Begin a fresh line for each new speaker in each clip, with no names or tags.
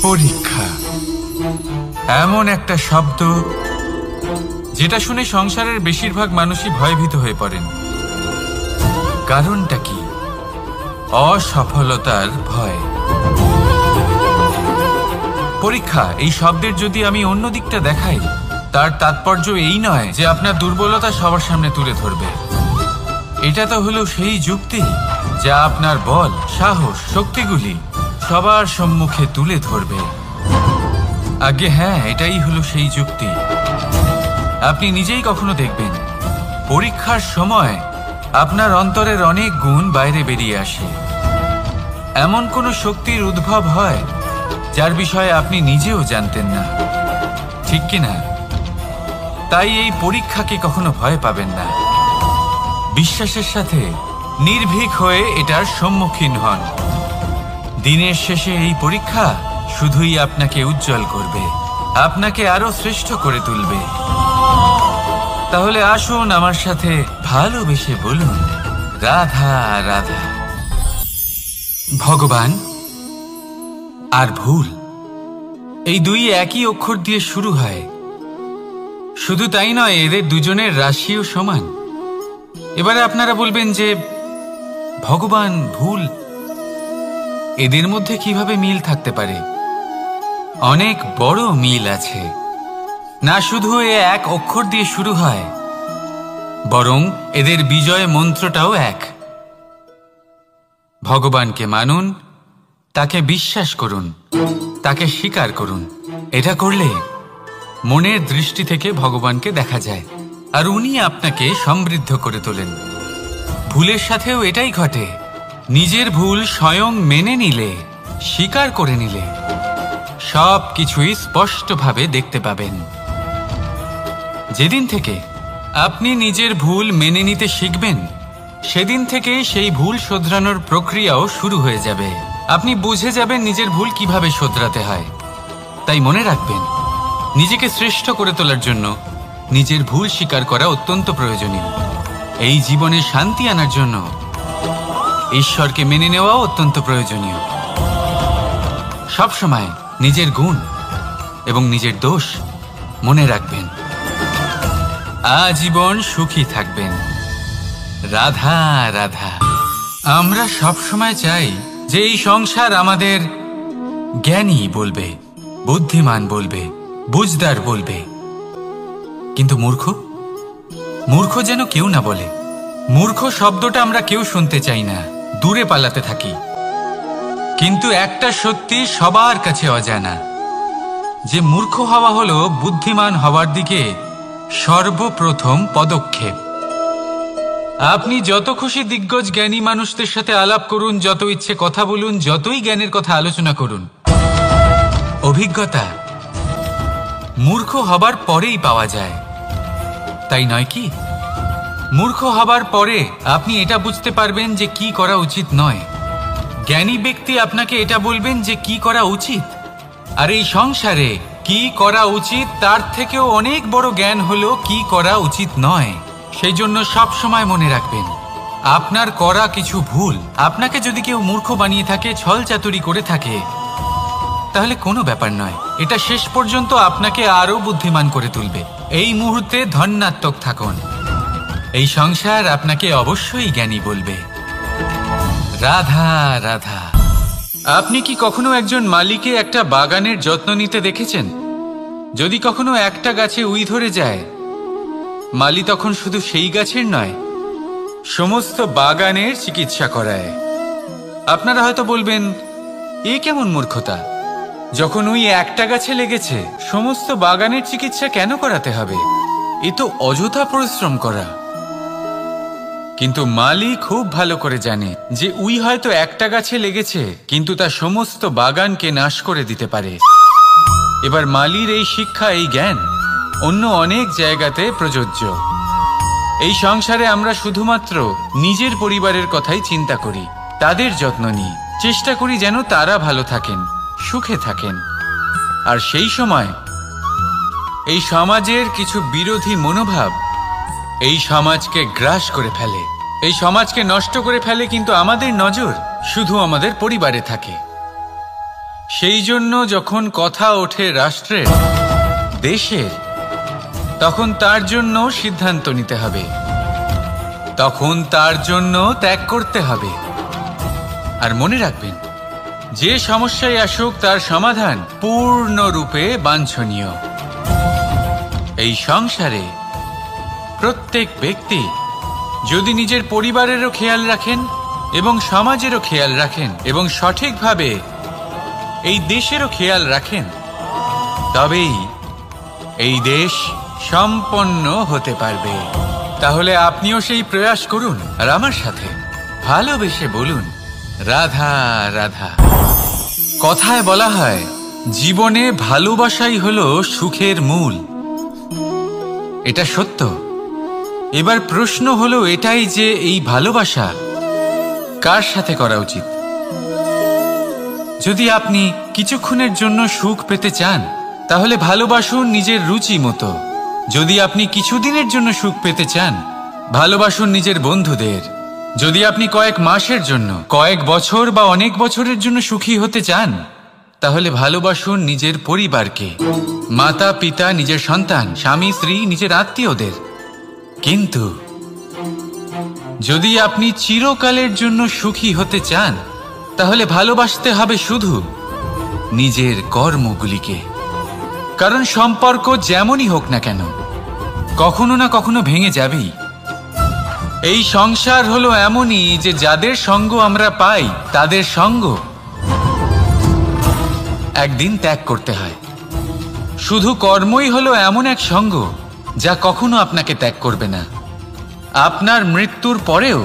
পরীক্ষা এমন একটা শব্দ যেটা শুনে সংসারের বেশিরভাগ মানুষই ভয়ভীত হয়ে পড়েন। কারণটা কি? অসফলতার ভয়। পরীক্ষা এই শব্দের যদি আমি অন্য দিকটা দেখাই, তার তাৎপর্য এই নয় যে আপনার দুর্বলতা সবার সামনে তুলে ধরবে। এটা তো হলো সেই যুক্তি যা আপনার বল, সাহস, শক্তিগুলি সবার সম্মুখে তুলে ধরবে। আগে হ্যাঁ, এটাই হলো সেই যুক্তি। আপনি নিজেই কখনো দেখবেন পরীক্ষার সময় আপনার অন্তরের অনেক গুণ বাইরে বেরিয়ে আসে। এমন কোনো শক্তির উদ্ভব হয় যার বিষয়ে আপনি নিজেও জানতেন না, ঠিক কিনা? তাই এই পরীক্ষাকে কখনো ভয় পাবেন না। বিশ্বাসের সাথে নির্ভীক হয়ে এটার সম্মুখীন হন। দিনের শেষে এই পরীক্ষা শুধুই আপনাকে উজ্জ্বল করবে, আপনাকে আরো শ্রেষ্ঠ করে তুলবে। তাহলে আসুন আমার সাথে ভালোবেসে বলুন, রাধা রাধা। ভগবান আর ভুল, এই দুই একই অক্ষর দিয়ে শুরু হয়। শুধু তাই নয়, এদের দুজনের রাশিও সমান। এবারে আপনারা বলবেন যে ভগবান, ভুল, এদের মধ্যে কিভাবে মিল থাকতে পারে? অনেক বড় মিল আছে। না শুধু এ এক অক্ষর দিয়ে শুরু হয়, বরং এদের বিজয় মন্ত্রটাও এক। ভগবানকে মানুন, তাকে বিশ্বাস করুন, তাকে স্বীকার করুন। এটা করলে মনের দৃষ্টি থেকে ভগবানকে দেখা যায়, আর উনি আপনাকে সমৃদ্ধ করে তোলেন। ভুলের সাথেও এটাই ঘটে। নিজের ভুল স্বয়ং মেনে নিলে, স্বীকার করে নিলে সব কিছুই স্পষ্টভাবে দেখতে পাবেন। যেদিন থেকে আপনি নিজের ভুল মেনে নিতে শিখবেন, সেদিন থেকে সেই ভুল শোধরানোর প্রক্রিয়াও শুরু হয়ে যাবে। আপনি বুঝে যাবেন নিজের ভুল কিভাবে শোধরাতে হয়। তাই মনে রাখবেন, নিজেকে শ্রেষ্ঠ করে তোলার জন্য নিজের ভুল স্বীকার করা অত্যন্ত প্রয়োজনীয়। এই জীবনে শান্তি আনার জন্য ঈশ্বরকে মেনে নেওয়াও অত্যন্ত প্রয়োজনীয়। সবসময় নিজের গুণ এবং নিজের দোষ মনে রাখবেন। আজীবন সুখী থাকবেন। রাধা রাধা। আমরা সবসময় চাই যে এই সংসার আমাদের জ্ঞানী বলবে, বুদ্ধিমান বলবে, বুঝদার বলবে। কিন্তু মূর্খ, মূর্খ যেন কেউ না বলে। মূর্খ শব্দটা আমরা কেউ শুনতে চাই না, দূরে পালাতে থাকি। কিন্তু একটা সত্যি সবার কাছে অজানা, যে মূর্খ হওয়া হলো বুদ্ধিমান হওয়ার দিকে সর্বপ্রথম পদক্ষেপ। আপনি যত খুশি দিগ্গজ জ্ঞানী মানুষদের সাথে আলাপ করুন, যত ইচ্ছে কথা বলুন, যতই জ্ঞানের কথা আলোচনা করুন, অভিজ্ঞতা মূর্খ হবার পরেই পাওয়া যায়, তাই নয় কি? মূর্খ হবার পরে আপনি এটা বুঝতে পারবেন যে কি করা উচিত নয়। জ্ঞানী ব্যক্তি আপনাকে এটা বলবেন যে কি করা উচিত। আর এই সংসারে কি করা উচিত তার থেকেও অনেক বড় জ্ঞান হলো কি করা উচিত নয়। সেই জন্য সব সময় মনে রাখবেন, আপনার করা কিছু ভুল আপনাকে যদি কেউ মূর্খ বানিয়ে থাকে, ছল চাতুরি করে থাকে, তাহলে কোনো ব্যাপার নয়। এটা শেষ পর্যন্ত আপনাকে আরো বুদ্ধিমান করে তুলবে। এই মুহূর্তে ধন্যাত্মক থাকুন। এই সংসার আপনাকে অবশ্যই জ্ঞানী বলবে। রাধা রাধা। আপনি কি কখনো একজন মালিকে একটা বাগানের যত্ন নিতে দেখেছেন? যদি কখনো একটা গাছে উই ধরে যায়, মালি তখন শুধু সেই গাছের নয়, সমস্ত বাগানের চিকিৎসা করায়। আপনারা হয়তো বলবেন, এ কেমন মূর্খতা? যখন উই একটা গাছে লেগেছে, সমস্ত বাগানের চিকিৎসা কেন করাতে হবে? এ তো অযথা পরিশ্রম করা। কিন্তু মালি খুব ভালো করে জানে যে উই হয়তো একটা গাছে লেগেছে, কিন্তু তা সমস্ত বাগানকে নাশ করে দিতে পারে। এবার মালির এই শিক্ষা, এই জ্ঞান অন্য অনেক জায়গাতে প্রযোজ্য। এই সংসারে আমরা শুধুমাত্র নিজের পরিবারের কথাই চিন্তা করি, তাদের যত্ন নিই, চেষ্টা করি যেন তারা ভালো থাকেন, সুখে থাকেন। আর সেই সময় এই সমাজের কিছু বিরোধী মনোভাব এই সমাজকে গ্রাস করে ফেলে, এই সমাজকে নষ্ট করে ফেলে। কিন্তু আমাদের নজর শুধু আমাদের পরিবারে থাকে। সেই জন্য যখন কথা ওঠে রাষ্ট্রের, দেশের, তখন তার জন্য সিদ্ধান্ত নিতে হবে, তখন তার জন্য ত্যাগ করতে হবে। আর মনে রাখবেন, যে সমস্যায় আসুক তার সমাধান পূর্ণরূপে বাঞ্ছনীয়। এই সংসারে প্রত্যেক ব্যক্তি যদি নিজের পরিবারেরও খেয়াল রাখেন এবং সমাজেরও খেয়াল রাখেন এবং সঠিকভাবে এই দেশেরও খেয়াল রাখেন, তবেই এই দেশ সম্পন্ন হতে পারবে। তাহলে আপনিও সেই প্রয়াস করুন আর আমার সাথে ভালোবেসে বলুন, রাধা রাধা। কথায় বলা হয়, জীবনে ভালোবাসাই হলো সুখের মূল। এটা সত্য। এবার প্রশ্ন হলো এটাই যে এই ভালোবাসা কার সাথে করা উচিত। যদি আপনি কিছুক্ষণের জন্য সুখ পেতে চান, তাহলে ভালোবাসুন নিজের রুচি মতো। যদি আপনি কিছুদিনের জন্য সুখ পেতে চান, ভালোবাসুন নিজের বন্ধুদের। যদি আপনি কয়েক মাসের জন্য, কয়েক বছর বা অনেক বছরের জন্য সুখী হতে চান, তাহলে ভালোবাসুন নিজের পরিবারকে, মাতা পিতা, নিজের সন্তান, স্বামী স্ত্রী, নিজের আত্মীয়দের। কিন্তু যদি আপনি চিরকালের জন্য সুখী হতে চান, তাহলে ভালোবাসতে হবে শুধু নিজের কর্মগুলিকে। কারণ সম্পর্ক যেমনই হোক না কেন, কখনো না কখনো ভেঙে যাবেই। এই সংসার হলো এমনই যে যাদের সঙ্গ আমরা পাই, তাদের সঙ্গ একদিন ত্যাগ করতে হয়। শুধু কর্মই হলো এমন এক সঙ্গ যা কখনো আপনাকে ত্যাগ করবে না। আপনার মৃত্যুর পরেও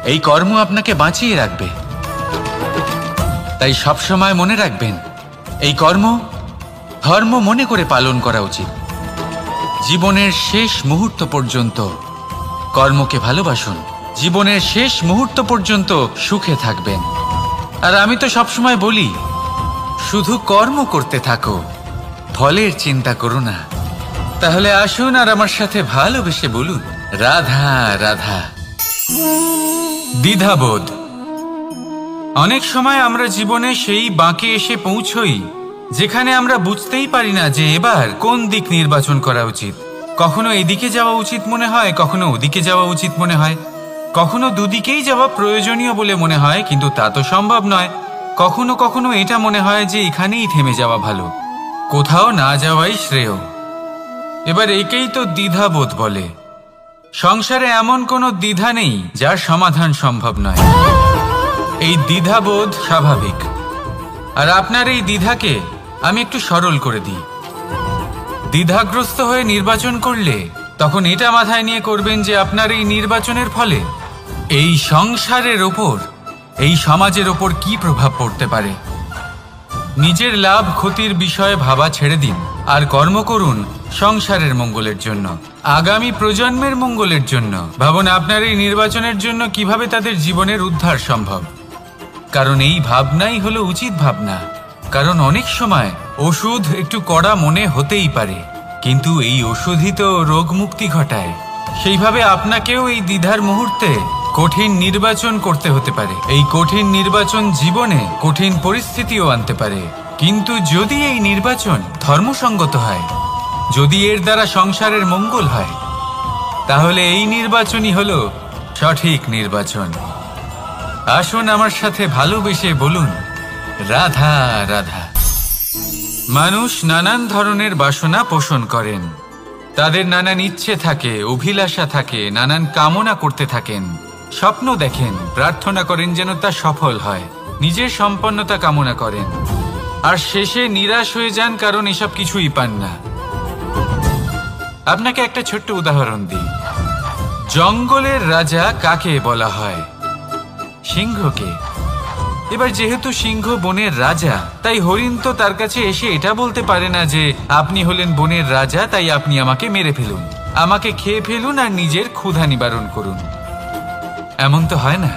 এই কর্ম আপনাকে বাঁচিয়ে রাখবে। তাই সবসময় মনে রাখবেন, এই কর্ম ধর্ম মনে করে পালন করা উচিত। জীবনের শেষ মুহূর্ত পর্যন্ত কর্মকে ভালোবাসুন। জীবনের শেষ মুহূর্ত পর্যন্ত সুখে থাকবেন। আর আমি তো সবসময় বলি, শুধু কর্ম করতে থাকো, ফলের চিন্তা করো না। তাহলে আসুন আর আমার সাথে ভালোবেসে বলুন, রাধা রাধা। দ্বিধাবোধ। অনেক সময় আমরা জীবনে সেই বাঁকে এসে পৌঁছই যেখানে আমরা বুঝতেই পারি না যে এবার কোন দিক নির্বাচন করা উচিত। কখনো এদিকে যাওয়া উচিত মনে হয়, কখনো ওদিকে যাওয়া উচিত মনে হয়, কখনো দুদিকেই যাওয়া প্রয়োজনীয় বলে মনে হয়, কিন্তু তা তো সম্ভব নয়। কখনো কখনো এটা মনে হয় যে এখানেই থেমে যাওয়া ভালো, কোথাও না যাওয়াই শ্রেয়। এবার একেই তো দ্বিধাবোধ বলে। সংসারে এমন কোনো দ্বিধা নেই যার সমাধান সম্ভব নয়। এই দ্বিধাবোধ স্বাভাবিক। আর আপনার এই দ্বিধাকে আমি একটু সরল করে দিই। দ্বিধাগ্রস্ত হয়ে নির্বাচন করলে তখন এটা মাথায় নিয়ে করবেন যে আপনার এই নির্বাচনের ফলে এই সংসারের ওপর, এই সমাজের ওপর কি প্রভাব পড়তে পারে। নিজের লাভ ক্ষতির বিষয়ে ভাবা ছেড়ে দিন আর কর্ম করুন সংসারের মঙ্গলের জন্য, আগামী প্রজন্মের মঙ্গলের জন্য। ভাবুন আপনার এই নির্বাচনের জন্য কিভাবে তাদের জীবনের উদ্ধার সম্ভব। কারণ এই ভাবনাই হলো উচিত ভাবনা। কারণ অনেক সময় ওষুধ একটু কড়া মনে হতেই পারে, কিন্তু এই ওষুধই তো রোগ মুক্তি ঘটায়। সেইভাবে আপনাকেও এই দ্বিধার মুহূর্তে কঠিন নির্বাচন করতে হতে পারে। এই কঠিন নির্বাচন জীবনে কঠিন পরিস্থিতিও আনতে পারে, কিন্তু যদি এই নির্বাচন ধর্মসঙ্গত হয়, যদি এর দ্বারা সংসারের মঙ্গল হয়, তাহলে এই নির্বাচনই হলো সঠিক নির্বাচন। আসুন আমার সাথে ভালোবেসে বলুন, রাধা রাধা। মানুষ নানান ধরনের বাসনা পোষণ করেন। তাদের নানান ইচ্ছে থাকে, অভিলাষা থাকে, নানান কামনা করতে থাকেন, স্বপ্ন দেখেন, প্রার্থনা করেন যেন তা সফল হয়, নিজের সম্পন্নতা কামনা করেন, আর শেষে নিরাশ হয়ে যান কারণ এসব কিছুই পান না। আপনাকে একটা ছোট্ট উদাহরণ দিই। জঙ্গলের রাজা কাকে বলা হয়? সিংহকে। এবার যেহেতু সিংহ বনের রাজা, তাই হরিণ তো তার কাছে এসে এটা বলতে পারে না যে আপনি হলেন বনের রাজা, তাই আপনি আমাকে মেরে ফেলুন, আমাকে খেয়ে ফেলুন আর নিজের ক্ষুধা নিবারণ করুন। এমন তো হয় না।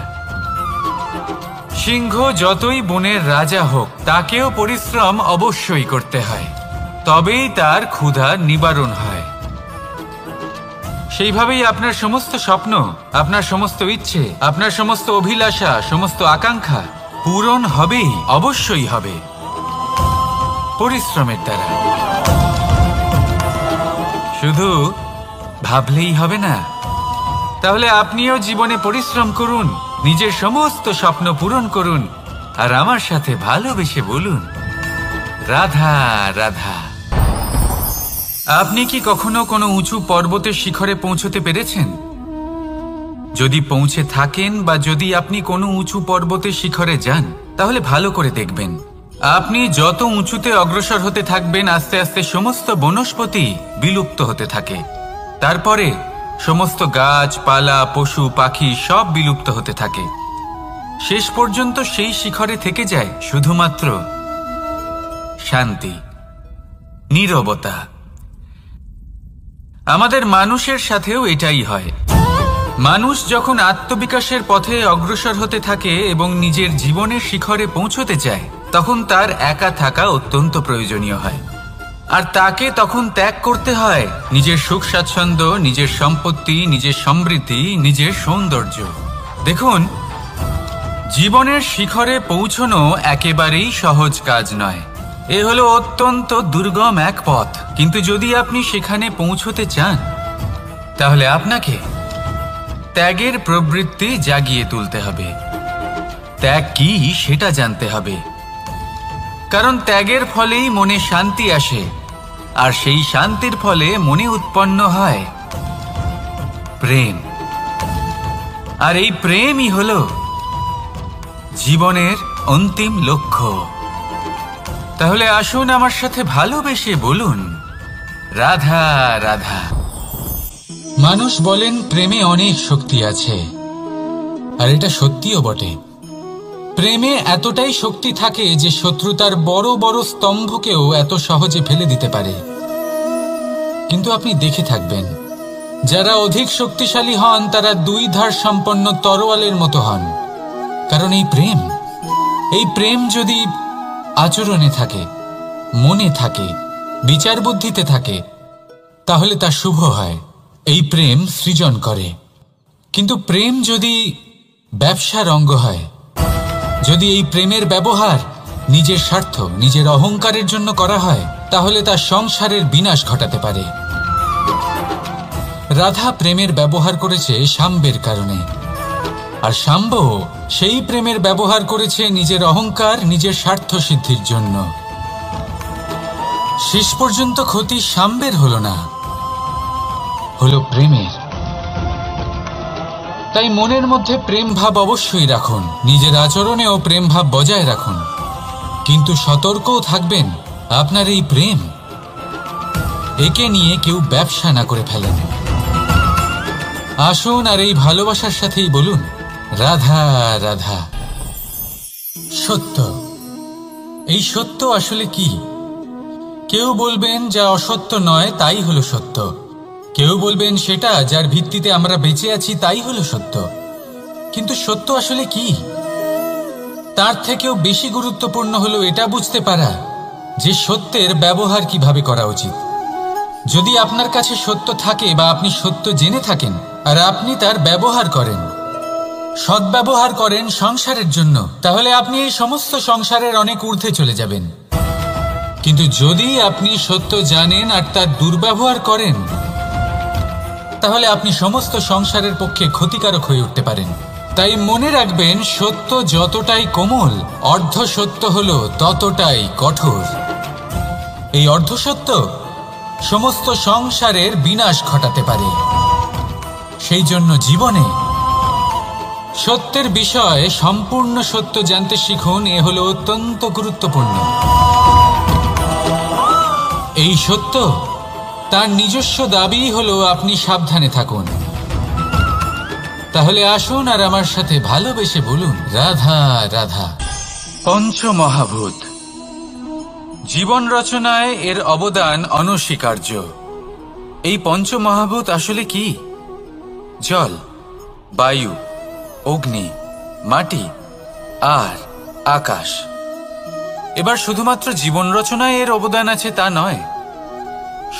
সিংহ যতই বনের রাজা হোক, তাকেও পরিশ্রম অবশ্যই করতে হয়, তবেই তার ক্ষুধা নিবারণ হয়। সেইভাবেই আপনার সমস্ত স্বপ্ন, আপনার সমস্ত ইচ্ছে, আপনার সমস্ত অভিলাষা, সমস্ত আকাঙ্ক্ষা পূরণ হবেই, অবশ্যই হবে। পরিশ্রমের দ্বারা। শুধু ভাবলেই হবে না, তাহলে আপনিও জীবনে পরিশ্রম করুন, নিজের সমস্ত স্বপ্ন পূরণ করুন, আর আমার সাথে ভালোবেসে বলুন, রাধা রাধা। আপনি কি কখনো কোনো উঁচু পর্বতের শিখরে পৌঁছতে পেরেছেন? যদি পৌঁছে থাকেন বা যদি আপনি কোনো উঁচু পর্বতের শিখরে যান, তাহলে ভালো করে দেখবেন, আপনি যত উঁচুতে অগ্রসর হতে থাকবেন, আস্তে আস্তে সমস্ত বনস্পতি বিলুপ্ত হতে থাকে। তারপরে সমস্ত গাছপালা, পশু পাখি সব বিলুপ্ত হতে থাকে। শেষ পর্যন্ত সেই শিখরে থেকে যায় শুধুমাত্র শান্তি, নীরবতা। আমাদের মানুষের সাথেও এটাই হয়। মানুষ যখন আত্মবিকাশের পথে অগ্রসর হতে থাকে এবং নিজের জীবনের শিখরে পৌঁছতে চায়, তখন তার একা থাকা অত্যন্ত প্রয়োজনীয় হয়। আর তাকে তখন ত্যাগ করতে হয় নিজের সুখ স্বাচ্ছন্দ্য, নিজের সম্পত্তি, নিজের সমৃদ্ধি, নিজের সৌন্দর্য। দেখুন, জীবনের শিখরে পৌঁছনো একেবারেই সহজ কাজ নয়। এ হলো অত্যন্ত দুর্গম এক পথ। কিন্তু যদি আপনি সেখানে পৌঁছতে চান, তাহলে আপনাকে ত্যাগের প্রবৃত্তি জাগিয়ে তুলতে হবে। ত্যাগ কি সেটা জানতে হবে, কারণ ত্যাগের ফলেই মনে শান্তি আসে, আর সেই শান্তির ফলে মনে উৎপন্ন হয় প্রেম। আর এই প্রেমই হলো জীবনের অন্তিম লক্ষ্য। তাহলে আসুন আমার সাথে ভালোবেসে বলুন, রাধা রাধা। মানুষ বলেন প্রেমে অনেক শক্তি আছে, আর এটা সত্যিও বটে। প্রেমে এতটাই শক্তি থাকে যে শত্রুতার বড় বড় স্তম্ভকেও এত সহজে ফেলে দিতে পারে। কিন্তু আপনি দেখে থাকবেন, যারা অধিক শক্তিশালী হন তারা দুই ধার সম্পন্ন তরোয়ালের মতো হন। কারণ এই প্রেম যদি আচরণে থাকে, মনে থাকে, বিচার বুদ্ধিতে থাকে, তাহলে তা শুভ হয়। এই প্রেম সৃজন করে। কিন্তু প্রেম যদি ব্যবসার অঙ্গ হয়, যদি এই প্রেমের ব্যবহার নিজের স্বার্থ, নিজের অহংকারের জন্য করা হয়, তাহলে তা সংসারের বিনাশ ঘটাতে পারে। রাধা প্রেমের ব্যবহার করেছে শাম্বের কারণে, আর শাম্ব সেই প্রেমের ব্যবহার করেছে নিজের অহংকার, নিজের স্বার্থ সিদ্ধির জন্য। শেষ পর্যন্ত ক্ষতি শাম্বের হলো না, হলো প্রেমের। তাই মনের মধ্যে প্রেম ভাব অবশ্যই রাখুন, নিজের আচরণেও প্রেম ভাব বজায় রাখুন, কিন্তু সতর্কও থাকবেন আপনার এই প্রেম, একে নিয়ে কেউ ব্যবসা না করে ফেলেন। আসুন আর এই ভালোবাসার সাথেই বলুন, রাধা রাধা। সত্য, এই সত্য আসলে কি? কেউ বলবেন যা অসত্য নয় তাই হলো সত্য, কেউ বলবেন সেটা যার ভিত্তিতে আমরা বেঁচে আছি তাই হলো সত্য। কিন্তু সত্য আসলে কি? তার থেকেও বেশি গুরুত্বপূর্ণ হলো এটা বুঝতে পারা যে সত্যের ব্যবহার কিভাবে করা উচিত। যদি আপনার কাছে সত্য থাকে বা আপনি সত্য জেনে থাকেন আর আপনি তার ব্যবহার করেন, সদ্ব্যবহার করেন সংসারের জন্য, তাহলে আপনি এই সমস্ত সংসারের অনেক ঊর্ধ্বে চলে যাবেন। কিন্তু যদি আপনি সত্য জানেন আর তার দুর্ব্যবহার করেন, তাহলে আপনি সমস্ত সংসারের পক্ষে ক্ষতিকারক হয়ে উঠতে পারেন। তাই মনে রাখবেন, সত্য যতটাই কোমল, অর্ধ সত্য হলো ততটাই কঠোর। এই অর্ধসত্য সমস্ত সংসারের বিনাশ ঘটাতে পারে। সেই জন্য জীবনে সত্যের বিষয়ে সম্পূর্ণ সত্য জানতে শিখুন। এ হলো অত্যন্ত গুরুত্বপূর্ণ। এই সত্য তার নিজস্ব দাবি হলো আপনি সাবধানে থাকুন। তাহলে আসুন আর আমার সাথে ভালোবেসে বলুন, রাধা রাধা। পঞ্চমহাভূত, জীবন রচনায় এর অবদান অনস্বীকার্য। এই পঞ্চমহাভূত আসলে কি? জল, বায়ু, অগ্নি, মাটি আর আকাশ। এবার শুধুমাত্র জীবন রচনায় এর অবদান আছে তা নয়,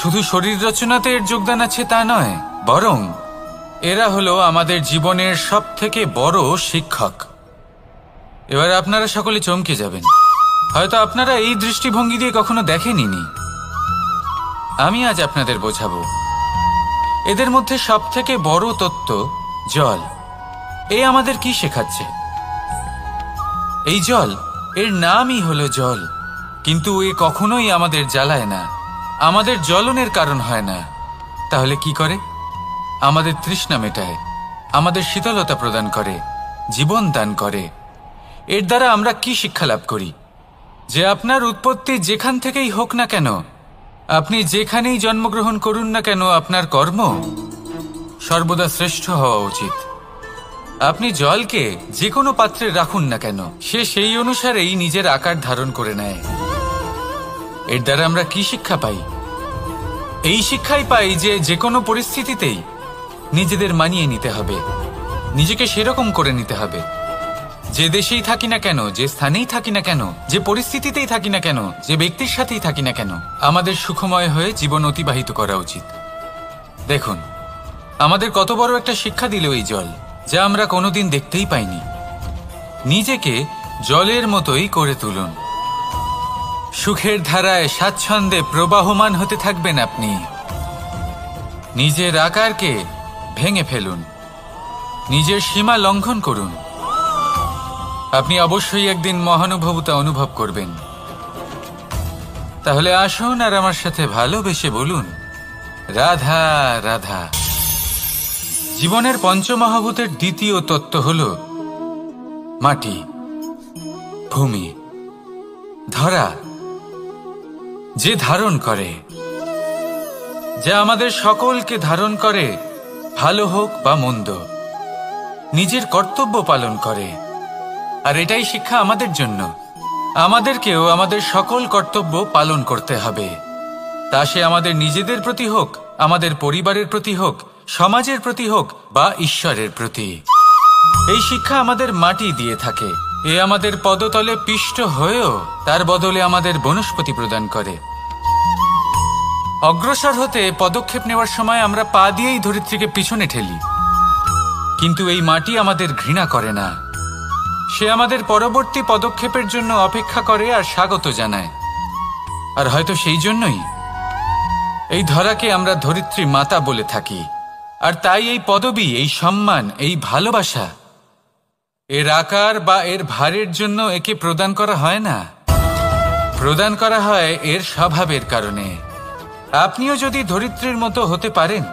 শুধু শরীর রচনাতে এর যোগদান আছে তা নয়, বরং এরা হলো আমাদের জীবনের সবথেকে বড় শিক্ষক। এবার আপনারা সকলে চমকে যাবেন। হয়তো আপনারা এই দৃষ্টিভঙ্গি দিয়ে কখনো দেখেননি। আমি আজ আপনাদের বোঝাবো। এদের মধ্যে সবথেকে বড় তত্ত্ব জল। এ আমাদের কি শেখাচ্ছে? এই জল, এর নামই হলো জল, কিন্তু এ কখনোই আমাদের জ্বালায় না, আমাদের জ্বলনের কারণ হয় না। তাহলে কি করে? আমাদের তৃষ্ণা মেটায়, আমাদের শীতলতা প্রদান করে, জীবন দান করে। এর দ্বারা আমরা কি শিক্ষা লাভ করি? যে আপনার উৎপত্তি যেখান থেকেই হোক না কেন, আপনি যেখানেই জন্মগ্রহণ করুন না কেন, আপনার কর্ম সর্বদা শ্রেষ্ঠ হওয়া উচিত। আপনি জলকে যে কোনো পাত্রে রাখুন না কেন, সে সেই অনুসারেই নিজের আকার ধারণ করে নেয়। এর দ্বারা আমরা কি শিক্ষা পাই? এই শিক্ষাই পাই যে যে কোনো পরিস্থিতিতেই নিজেদের মানিয়ে নিতে হবে, নিজেকে সেরকম করে নিতে হবে। যে দেশেই থাকি না কেন, যে স্থানেই থাকি না কেন, যে পরিস্থিতিতেই থাকি না কেন, যে ব্যক্তির সাথেই থাকি না কেন, আমাদের সুখময় হয়ে জীবন অতিবাহিত করা উচিত। দেখুন, আমাদের কত বড় একটা শিক্ষা দিল এই জল, যা আমরা কোনোদিন দেখতেই পাইনি। নিজেকে জলের মতোই করে তুলুন। সুখের ধারায় স্বাচ্ছন্দ্যে প্রবাহমান হতে থাকবেন আপনি। নিজের আকারকে ভেঙে ফেলুন, নিজের সীমা লঙ্ঘন করুন। আপনি অবশ্যই একদিন মহানুভবতা অনুভব করবেন। তাহলে আসুন আর আমার সাথে ভালোবেসে বলুন, রাধা রাধা। জীবনের পঞ্চমহাভূতের দ্বিতীয় তত্ত্ব হল মাটি, ভূমি, ধরা, যে ধারণ করে, যা আমাদের সকলকে ধারণ করে, ভালো হোক বা মন্দ, নিজের কর্তব্য পালন করে। আর এটাই শিক্ষা আমাদের জন্য। আমাদেরকেও আমাদের সকল কর্তব্য পালন করতে হবে, তা সে আমাদের নিজেদের প্রতি হোক, আমাদের পরিবারের প্রতি হোক, সমাজের প্রতি হোক বা ঈশ্বরের প্রতি। এই শিক্ষা আমাদের মাটি দিয়ে থাকে। এ আমাদের পদতলে পিষ্ট হয়েও তার বদলে আমাদের বনস্পতি প্রদান করে। অগ্রসর হতে পদক্ষেপ নেওয়ার সময় আমরা পা দিয়েই ধরিত্রীকে পিছনে ঠেলি, কিন্তু এই মাটি আমাদের ঘৃণা করে না। সে আমাদের পরবর্তী পদক্ষেপের জন্য অপেক্ষা করে আর স্বাগত জানায়। আর হয়তো সেই জন্যই এই ধরাকে আমরা ধরিত্রী মাতা বলে থাকি। আর তাই এই পদবী, এই সম্মান, এই ভালোবাসা এর আকার বা এর ভারের জন্য একে প্রদান করা হয় না, প্রদান করা হয় এর স্বভাবের কারণে। আপনিও যদি ধরিত্রীর মতো হতে পারেন,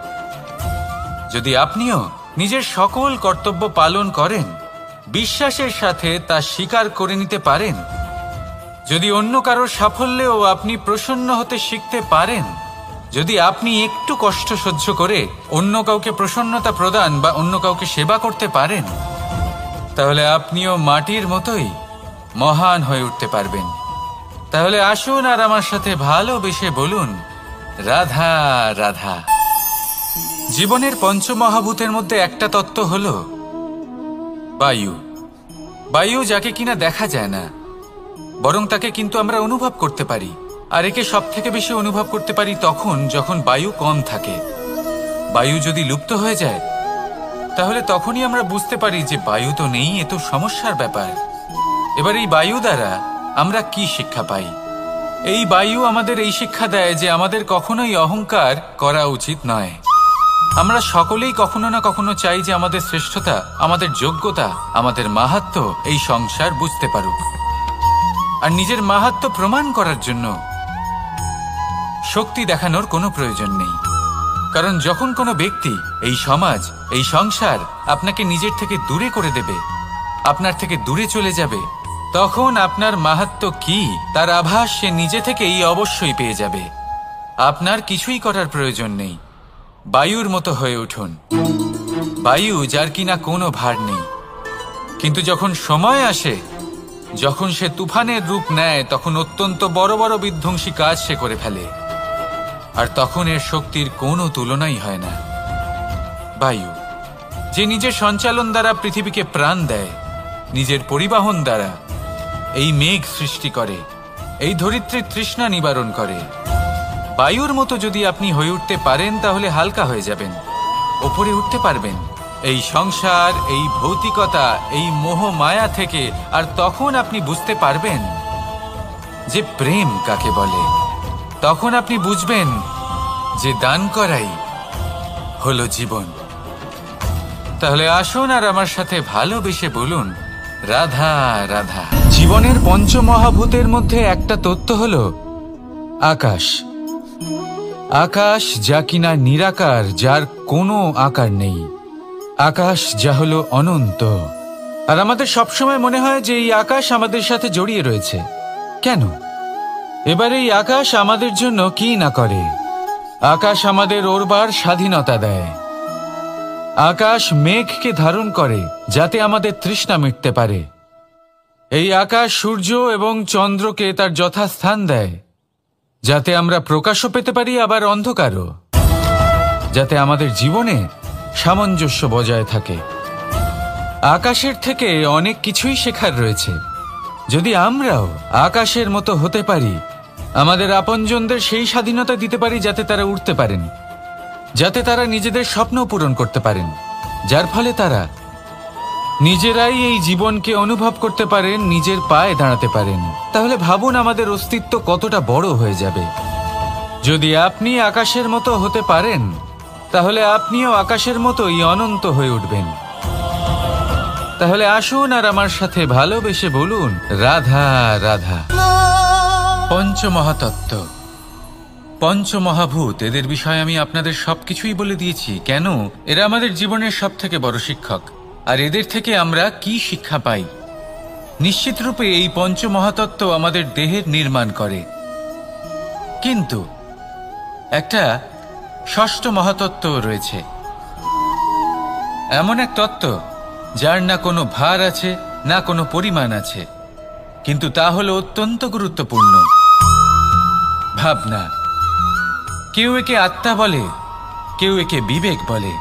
যদি আপনিও নিজের সকল কর্তব্য পালন করেন, বিশ্বাসের সাথে তা স্বীকার করে নিতে পারেন, যদি অন্য কারোর সাফল্যেও আপনি প্রসন্ন হতে শিখতে পারেন, যদি আপনি একটু কষ্ট সহ্য করে অন্য কাউকে প্রসন্নতা প্রদান বা অন্য কাউকে সেবা করতে পারেন, তাহলে আপনিও মাটির মতোই মহান হয়ে উঠতে পারবেন। তাহলে আসুন আর আমার সাথে ভালোবেসে বলুন, রাধা রাধা। জীবনের পঞ্চমহাভূতের মধ্যে একটা তত্ত্ব হল বায়ু। বায়ু যাকে কিনা দেখা যায় না, বরং তাকে কিন্তু আমরা অনুভব করতে পারি। আর একে সব থেকে বেশি অনুভব করতে পারি তখন যখন বায়ু কম থাকে। বায়ু যদি লুপ্ত হয়ে যায়, তাহলে তখনই আমরা বুঝতে পারি যে বায়ু তো নেই, এ তো সমস্যার ব্যাপার। এবার এই বায়ু দ্বারা আমরা কি শিক্ষা পাই? এই বায়ু আমাদের এই শিক্ষা দেয় যে আমাদের কখনোই অহংকার করা উচিত নয়। আমরা সকলেই কখনো না কখনো চাই যে আমাদের শ্রেষ্ঠতা, আমাদের যোগ্যতা, আমাদের মাহাত্ম্য এই সংসার বুঝতে পারুক। আর নিজের মাহাত্ম্য প্রমাণ করার জন্য শক্তি দেখানোর কোনো প্রয়োজন নেই। কারণ যখন কোনো ব্যক্তি, এই সমাজ, এই সংসার আপনাকে নিজের থেকে দূরে করে দেবে, আপনার থেকে দূরে চলে যাবে, তখন আপনার মাহাত্ম্য কি তার আভাস সে নিজে থেকেই অবশ্যই পেয়ে যাবে। আপনার কিছুই করার প্রয়োজন নেই। বায়ুর মতো হয়ে উঠুন। বায়ু যার কিনা কোনো ভার নেই, কিন্তু যখন সময় আসে, যখন সে তুফানের রূপ নেয়, তখন অত্যন্ত বড় বড় বিধ্বংসী কাজ সে করে ফেলে। আর তখন এর শক্তির কোনো তুলনাই হয় না। বায়ু যে নিজের সঞ্চালন দ্বারা পৃথিবীকে প্রাণ দেয়, নিজের পরিবহন দ্বারা এই মেঘ সৃষ্টি করে, এই ধরিত্রীর তৃষ্ণা নিবারণ করে। বায়ুর মতো যদি আপনি হয়ে উঠতে পারেন, তাহলে হালকা হয়ে যাবেন, ওপরে উঠতে পারবেন এই সংসার, এই ভৌতিকতা, এই মোহ মায়া থেকে। আর তখন আপনি বুঝতে পারবেন যে প্রেম কাকে বলে। তখন আপনি বুঝবেন যে দান করাই হলো জীবন। তাহলে আসুন আর আমার সাথে ভালোবেসে বলুন, রাধা রাধা। জীবনের পঞ্চমহাভূতের মধ্যে একটা তত্ত্ব হলো আকাশ। আকাশ যা কিনা নিরাকার, যার কোনো আকার নেই। আকাশ যা হলো অনন্ত। আর আমাদের সবসময় মনে হয় যে এই আকাশ আমাদের সাথে জড়িয়ে রয়েছে। কেন? এবার এই আকাশ আমাদের জন্য কি না করে। আকাশ আমাদের ওড়বার স্বাধীনতা দেয়। আকাশ মেঘকে ধারণ করে যাতে আমাদের তৃষ্ণা মিটতে পারে। এই আকাশ সূর্য এবং চন্দ্রকে তার যথাস্থান দেয় যাতে আমরা প্রকাশও পেতে পারি, আবার অন্ধকারও, যাতে আমাদের জীবনে সামঞ্জস্য বজায় থাকে। আকাশের থেকে অনেক কিছুই শেখার রয়েছে। যদি আমরাও আকাশের মতো হতে পারি, আমাদের আপনজনদের সেই স্বাধীনতা দিতে পারি যাতে তারা উঠতে পারেন, যাতে তারা নিজেদের স্বপ্ন পূরণ করতে পারেন, যার ফলে তারা নিজেরাই এই জীবনকে অনুভব করতে পারেন, নিজের পায়ে দাঁড়াতে পারেন, তাহলে ভাবুন আমাদের অস্তিত্ব কতটা বড় হয়ে যাবে। যদি আপনি আকাশের মতো হতে পারেন, তাহলে আপনিও আকাশের মতোই অনন্ত হয়ে উঠবেন। তাহলে আসুন আর আমার সাথে ভালোবেসে বলুন, রাধা রাধা। পঞ্চমহাতত্ত্ব, পঞ্চমহাভূত, এদের বিষয়ে আমি আপনাদের সবকিছুই বলে দিয়েছি। কেন? এরা আমাদের জীবনের সব থেকে বড় শিক্ষক। আর এদের থেকে আমরা কি শিক্ষা পাই? নিশ্চিত রূপে এই পঞ্চমহাতত্ত্ব আমাদের দেহের নির্মাণ করে, কিন্তু একটা ষষ্ঠ মহাতত্ত্ব রয়েছে। এমন এক তত্ত্ব যার না কোনো ভার আছে, না কোনো পরিমাণ আছে, কিন্তু তা হলো অত্যন্ত গুরুত্বপূর্ণ। ভাবনা। কেউ একে আত্মা বলে, কেউ একে বিবেক বলে,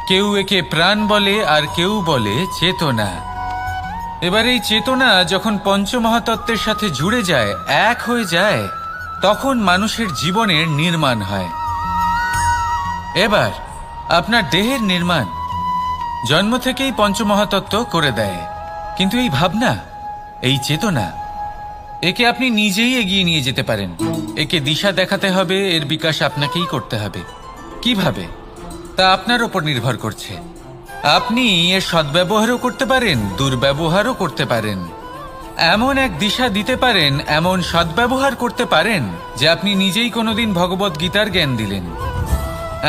কেউ একে প্রাণ বলে, আর কেউ বলে চেতনা। এবার এই চেতনা যখন পঞ্চমহাতত্ত্বের সাথে জুড়ে যায়, এক হয়ে যায়, তখন মানুষের জীবনের নির্মাণ হয়। এবার আপনার দেহের নির্মাণ জন্ম থেকেই পঞ্চমহাতত্ত্ব করে দেয়। কিন্তু এই ভাবনা, এই চেতনা, একে আপনি নিজেই এগিয়ে নিয়ে যেতে পারেন। একে দিশা দেখাতে হবে, এর বিকাশ আপনাকেই করতে হবে। কিভাবে? তা আপনার ওপর নির্ভর করছে। আপনি এর সদ্ব্যবহারও করতে পারেন, দুর্ব্যবহারও করতে পারেন। এমন এক দিশা দিতে পারেন, এমন সদ্ব্যবহার করতে পারেন যে আপনি নিজেই কোনোদিন ভগবত গীতার জ্ঞান দিলেন।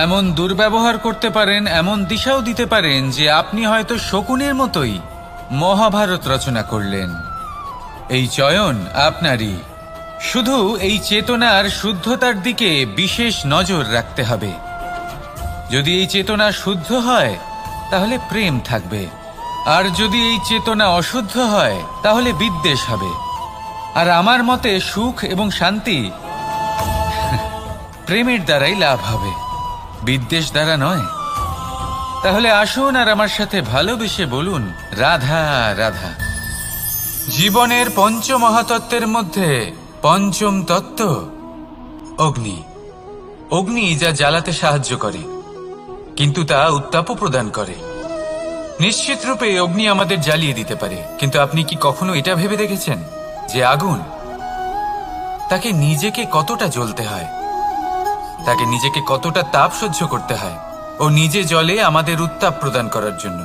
এমন দুর্ব্যবহার করতে পারেন, এমন দিশাও দিতে পারেন যে আপনি হয়তো শকুনের মতোই মহাভারত রচনা করলেন। এই চয়ন আপনারই। শুধু এই চেতনার শুদ্ধতার দিকে বিশেষ নজর রাখতে হবে। যদি এই চেতনা শুদ্ধ হয়, তাহলে প্রেম থাকবে। আর যদি এই চেতনা অশুদ্ধ হয়, তাহলে বিদ্বেষ হবে। আর আমার মতে সুখ এবং শান্তি প্রেমের দ্বারাই লাভ হবে, বিদ্বেষ দ্বারা নয়। তাহলে আসুন আর আমার সাথে ভালোবেসে বলুন, রাধা রাধা। জীবনের পঞ্চমহাতত্ত্বের মধ্যে পঞ্চম তত্ত্ব অগ্নি। অগ্নি যা জ্বালাতে সাহায্য করে, কিন্তু তা উত্তাপও প্রদান করে। নিশ্চিত রূপে অগ্নি আমাদের জ্বালিয়ে দিতে পারে, কিন্তু আপনি কি কখনো এটা ভেবে দেখেছেন যে আগুন, তাকে নিজেকে কতটা জ্বলতে হয়, তাকে নিজেকে কতটা তাপ সহ্য করতে হয়? ও নিজে জ্বলে আমাদের উত্তাপ প্রদান করার জন্য,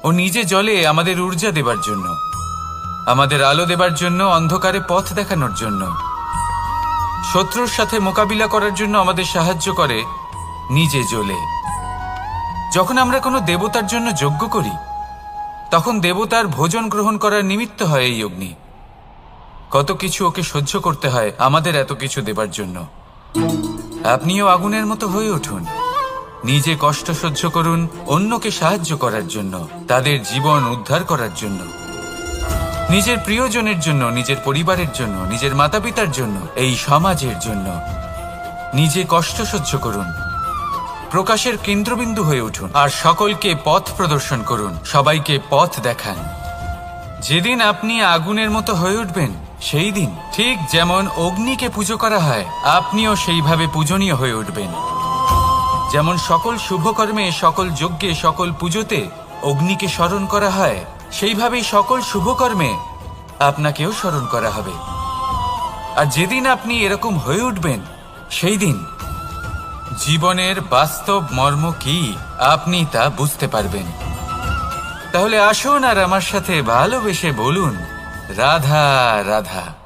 ও নিজে জ্বলে আমাদের ঊর্জা দেবার জন্য, আমাদের আলো দেবার জন্য, অন্ধকারে পথ দেখানোর জন্য, শত্রুর সাথে মোকাবিলা করার জন্য আমাদের সাহায্য করে, নিজে জ্বলে। যখন আমরা কোনো দেবতার জন্য যজ্ঞ করি, তখন দেবতার ভোজন গ্রহণ করার নিমিত্ত হয় এই অগ্নি। কত কিছু ওকে সহ্য করতে হয় আমাদের এত কিছু দেবার জন্য। আপনিও আগুনের মতো হয়ে উঠুন, নিজে কষ্ট সহ্য করুন অন্যকে সাহায্য করার জন্য, তাদের জীবন উদ্ধার করার জন্য, নিজের প্রিয়জনের জন্য, নিজের পরিবারের জন্য, নিজের মাতা পিতার জন্য, এই সমাজের জন্য। নিজে কষ্ট সহ্য করুন, প্রকাশের কেন্দ্রবিন্দু হয়ে উঠুন, আর সকলকে পথ প্রদর্শন করুন, সবাইকে পথ দেখান। যেদিন আপনি আগুনের মতো হয়ে উঠবেন, সেই দিন ঠিক যেমন অগ্নিকে পুজো করা হয়, আপনিও সেইভাবে পূজনীয় হয়ে উঠবেন। যেমন সকল শুভকর্মে, সকল যজ্ঞে, সকল পুজোতে অগ্নিকে স্মরণ করা হয়, সেইভাবেই সকল শুভকর্মে আপনাকেও স্মরণ করা হবে। আর যেদিন আপনি এরকম হয়ে উঠবেন, সেই দিন জীবনের বাস্তব মর্ম কি আপনি তা বুঝতে পারবেন। তাহলে আসুন আর আমার সাথে ভালোবেসে বলুন, রাধা রাধা।